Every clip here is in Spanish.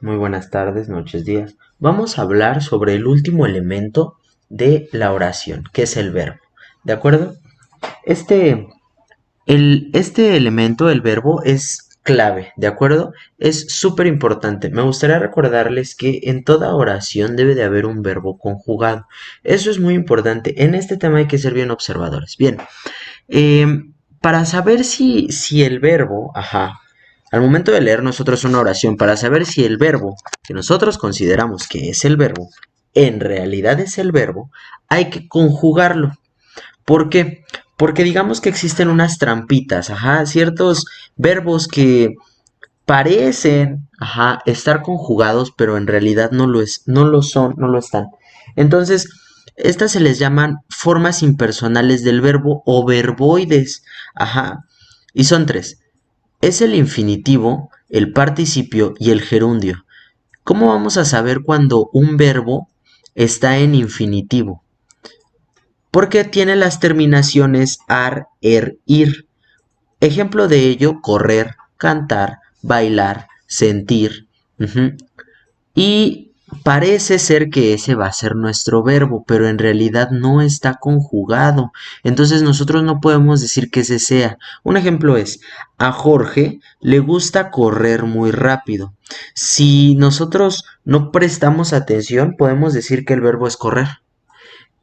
muy buenas tardes, noches, días. Vamos a hablar sobre el último elemento de la oración, que es el verbo. ¿De acuerdo? Este, este elemento, el verbo, es clave, ¿de acuerdo? Es súper importante. Me gustaría recordarles que en toda oración debe de haber un verbo conjugado. Eso es muy importante. En este tema hay que ser bien observadores. Bien, para saber si el verbo, al momento de leer nosotros una oración, para saber si el verbo que nosotros consideramos que es el verbo, en realidad es el verbo, hay que conjugarlo. ¿Por qué? Porque digamos que existen unas trampitas, ciertos verbos que parecen, estar conjugados, pero en realidad no lo es, no lo son, no lo están. Entonces, estas se les llaman formas impersonales del verbo o verboides, y son tres. Es el infinitivo, el participio y el gerundio. ¿Cómo vamos a saber cuando un verbo está en infinitivo? Porque tiene las terminaciones ar, er, ir. Ejemplo de ello, correr, cantar, bailar, sentir. Y parece ser que ese va a ser nuestro verbo, pero en realidad no está conjugado. Entonces nosotros no podemos decir que ese sea. Un ejemplo es, a Jorge le gusta correr muy rápido. Si nosotros no prestamos atención, podemos decir que el verbo es correr.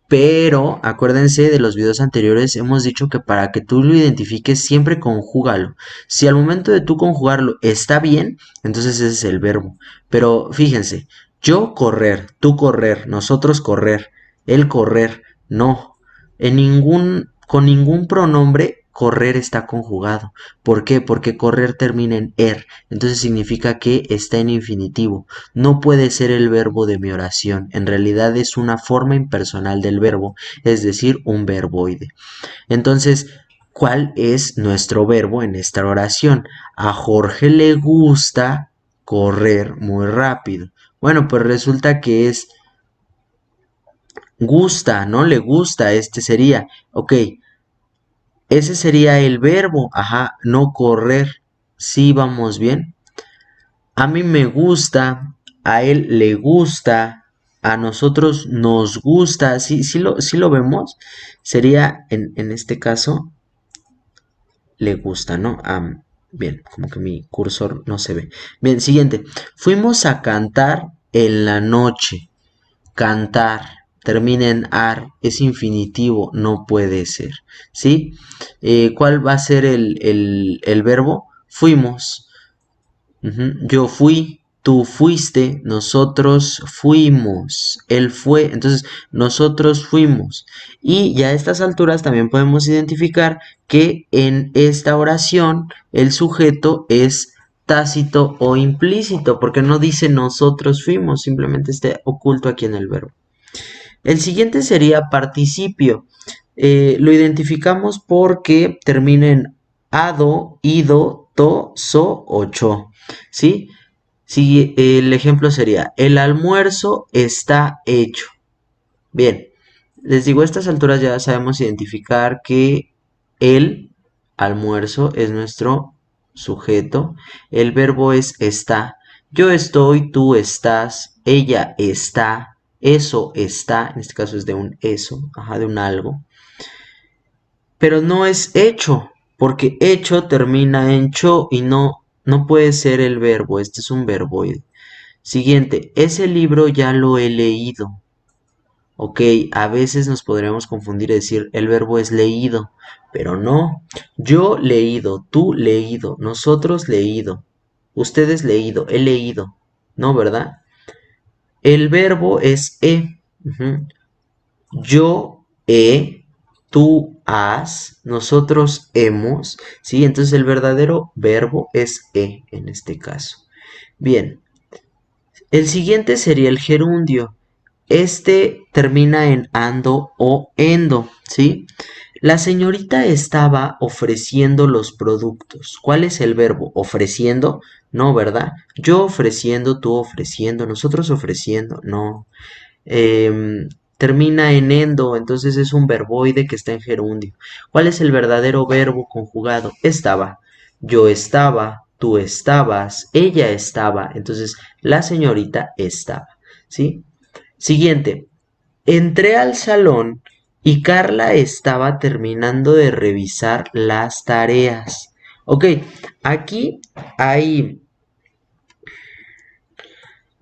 Pero acuérdense de los videos anteriores, hemos dicho que para que tú lo identifiques siempre conjúgalo. Si al momento de tú conjugarlo está bien, entonces ese es el verbo. Pero fíjense, yo correr, tú correr, nosotros correr, él correr, no. Con ningún pronombre correr está conjugado. ¿Por qué? Porque correr termina en er, entonces significa que está en infinitivo. No puede ser el verbo de mi oración. En realidad es una forma impersonal del verbo, es decir, un verboide. Entonces, ¿cuál es nuestro verbo en esta oración? A Jorge le gusta correr muy rápido. Bueno, pues resulta que es gusta, ¿no? Le gusta, este sería. Ok, ese sería el verbo, no correr. Sí, vamos bien. A mí me gusta, a él le gusta, a nosotros nos gusta, sí lo vemos, sería en este caso, le gusta, ¿no? Bien, como que mi cursor no se ve. Bien, siguiente. Fuimos a cantar en la noche. Cantar, termina en ar, es infinitivo, no puede ser, ¿sí? ¿Cuál va a ser el verbo? Fuimos. Yo fui, tú fuiste, nosotros fuimos, él fue, entonces nosotros fuimos. Y ya a estas alturas también podemos identificar que en esta oración el sujeto es tácito o implícito, porque no dice nosotros fuimos, simplemente está oculto aquí en el verbo. El siguiente sería participio. Lo identificamos porque termina en ado, ido, to, so o cho. ¿Sí? Sí, el ejemplo sería, el almuerzo está hecho. Bien, les digo, a estas alturas ya sabemos identificar que el almuerzo es nuestro sujeto. El verbo es está. Yo estoy, tú estás, ella está, eso está. En este caso es de un eso, de un algo. Pero no es hecho, porque hecho termina en cho y no puede ser el verbo. Este es un verboide. Siguiente, ese libro ya lo he leído. Ok, a veces nos podríamos confundir y decir el verbo es leído, pero no. Yo leído, tú leído, nosotros leído, ustedes leído, he leído. No, ¿verdad? El verbo es he. Yo he, tú has, nosotros hemos. ¿Sí? Entonces el verdadero verbo es he en este caso. Bien, el siguiente sería el gerundio. Este termina en ando o endo, ¿sí? La señorita estaba ofreciendo los productos. ¿Cuál es el verbo? ¿Ofreciendo? No, ¿verdad? Yo ofreciendo, tú ofreciendo, nosotros ofreciendo, no. Termina en endo, entonces es un verboide que está en gerundio. ¿Cuál es el verdadero verbo conjugado? Estaba. Yo estaba, tú estabas, ella estaba, entonces la señorita estaba, ¿sí? Siguiente, entré al salón y Carla estaba terminando de revisar las tareas. Ok, aquí hay,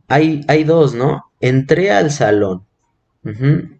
hay dos, ¿no? Entré al salón.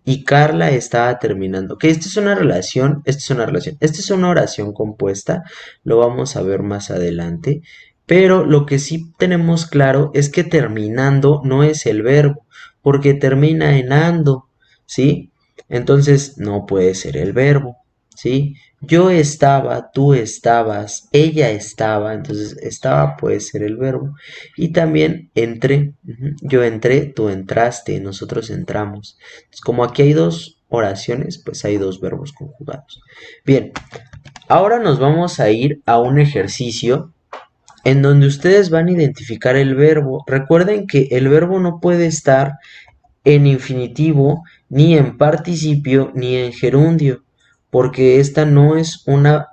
Y Carla estaba terminando. Que esta es una relación, esta es una relación, esta es una oración compuesta, lo vamos a ver más adelante. Pero lo que sí tenemos claro es que terminando no es el verbo, porque termina en ando, ¿sí? Entonces no puede ser el verbo, ¿sí? Yo estaba, tú estabas, ella estaba, entonces estaba puede ser el verbo. Y también entré, yo entré, tú entraste, nosotros entramos. Entonces, como aquí hay dos oraciones, pues hay dos verbos conjugados. Bien, ahora nos vamos a ir a un ejercicio en donde ustedes van a identificar el verbo. Recuerden que el verbo no puede estar en infinitivo, ni en participio, ni en gerundio, porque esta no es una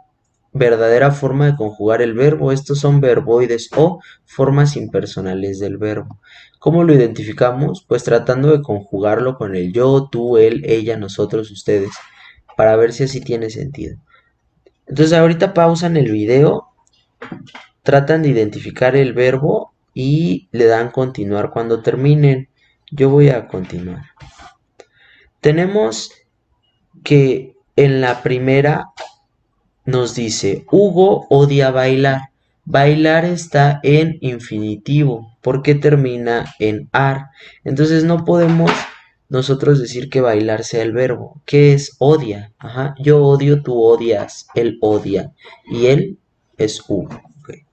verdadera forma de conjugar el verbo. Estos son verboides o formas impersonales del verbo. ¿Cómo lo identificamos? Pues tratando de conjugarlo con el yo, tú, él, ella, nosotros, ustedes, para ver si así tiene sentido. Entonces ahorita pausan el video, tratan de identificar el verbo y le dan continuar cuando terminen. Yo voy a continuar. Tenemos que en la primera nos dice, Hugo odia bailar. Bailar está en infinitivo porque termina en ar. Entonces no podemos nosotros decir que bailar sea el verbo. ¿Qué es odia? Ajá. Yo odio, tú odias, él odia. Y él es Hugo. Okay.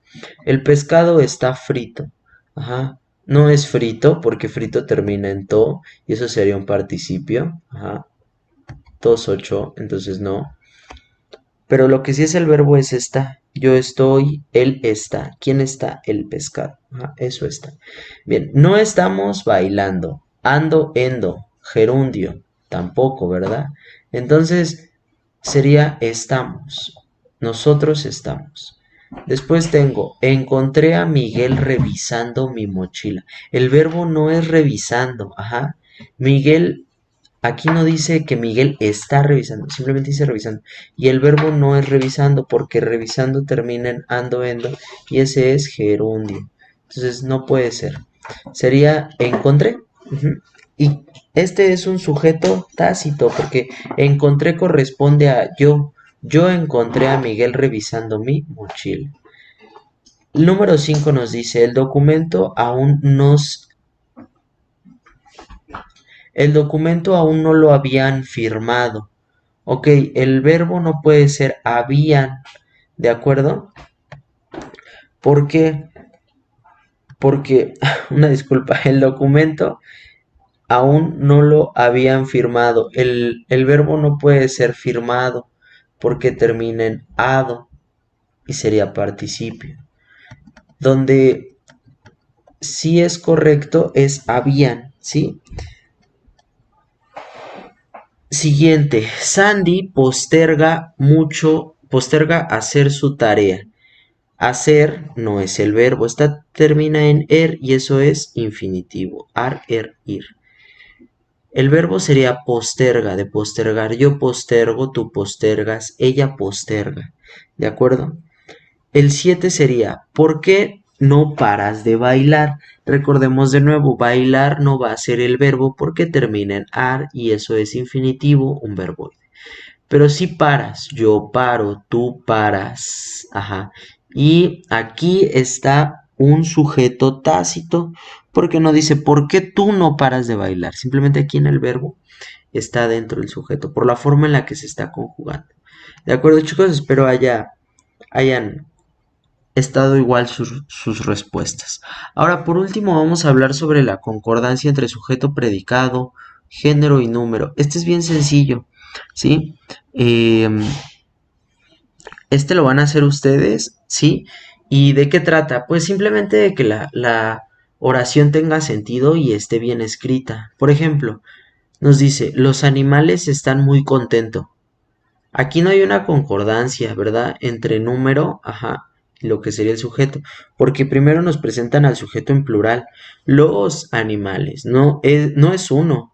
El pescado está frito. Ajá. No es frito porque frito termina en to y eso sería un participio. Ajá. Tos 8, entonces no. Pero lo que sí es el verbo es está. Yo estoy, él está. ¿Quién está? El pescado. Ajá, eso está. Bien, no estamos bailando. Ando, endo. Gerundio. Tampoco, ¿verdad? Entonces sería estamos. Nosotros estamos. Después tengo, encontré a Miguel revisando mi mochila. El verbo no es revisando. Ajá. Miguel Aquí no dice que Miguel está revisando, simplemente dice revisando. Y el verbo no es revisando porque revisando termina en ando, endo y ese es gerundio. Entonces no puede ser. Sería encontré. Y este es un sujeto tácito porque encontré corresponde a yo. Yo encontré a Miguel revisando mi mochila. El número 5 nos dice, el documento aún no lo habían firmado. Ok, el verbo no puede ser habían, ¿de acuerdo? ¿Por qué? Porque, una disculpa, el documento aún no lo habían firmado. El verbo no puede ser firmado porque termina en ado y sería participio. Donde sí es correcto es habían, ¿sí? Siguiente, Sandy posterga hacer su tarea. Hacer no es el verbo, esta termina en y eso es infinitivo. Ir. El verbo sería posterga, de postergar. Yo postergo, tú postergas, ella posterga. ¿De acuerdo? El 7 sería, ¿por qué no paras de bailar? Recordemos de nuevo, bailar no va a ser el verbo porque termina en ar y eso es infinitivo, un verbo. Pero si paras, yo paro, tú paras. Ajá. Y aquí está un sujeto tácito porque no dice ¿por qué tú no paras de bailar? Simplemente aquí en el verbo está dentro del sujeto por la forma en la que se está conjugando. De acuerdo, chicos, espero hayan estado igual sus respuestas. Ahora, por último, vamos a hablar sobre la concordancia entre sujeto, predicado, género y número. Este es bien sencillo, ¿sí? Este lo van a hacer ustedes, ¿sí? ¿Y de qué trata? Pues simplemente de que la oración tenga sentido y esté bien escrita. Por ejemplo, nos dice, los animales están muy contentos. Aquí no hay una concordancia, ¿verdad? Entre número, ajá, lo que sería el sujeto, porque primero nos presentan al sujeto en plural. Los animales, no es uno,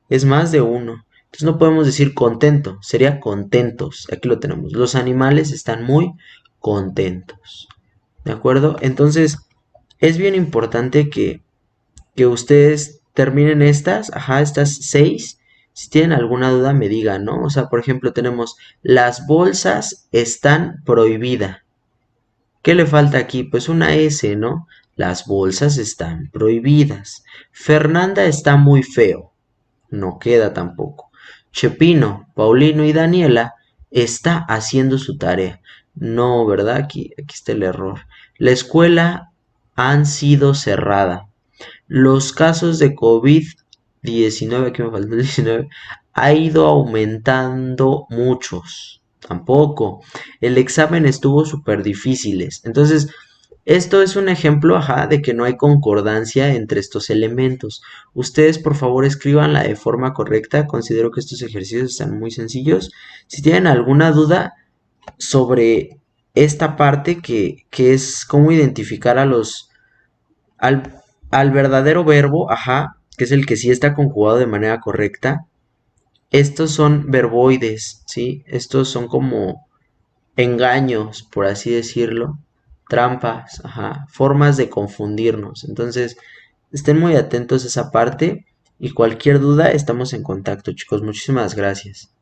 es más de uno. Entonces no podemos decir contento, sería contentos. Aquí lo tenemos. Los animales están muy contentos. ¿De acuerdo? Entonces es bien importante que ustedes terminen estas 6. Si tienen alguna duda me digan, ¿no? O sea, por ejemplo, tenemos las bolsas están prohibidas. ¿Qué le falta aquí? Pues una S, ¿no? Las bolsas están prohibidas. Fernanda está muy feo. No queda tampoco. Chepino, Paulino y Daniela está haciendo su tarea. No, ¿verdad? Aquí está el error. La escuela han sido cerrada. Los casos de COVID-19, aquí me faltó el 19, ha ido aumentando muchos. Tampoco. El examen estuvo súper difíciles. Entonces, esto es un ejemplo, de que no hay concordancia entre estos elementos. Ustedes, por favor, escríbanla de forma correcta. Considero que estos ejercicios están muy sencillos. Si tienen alguna duda sobre esta parte que es cómo identificar al, al verdadero verbo, que es el que sí está conjugado de manera correcta. Estos son verboides, ¿sí? Estos son como engaños, por así decirlo, trampas, formas de confundirnos. Entonces, estén muy atentos a esa parte y cualquier duda estamos en contacto, chicos. Muchísimas gracias.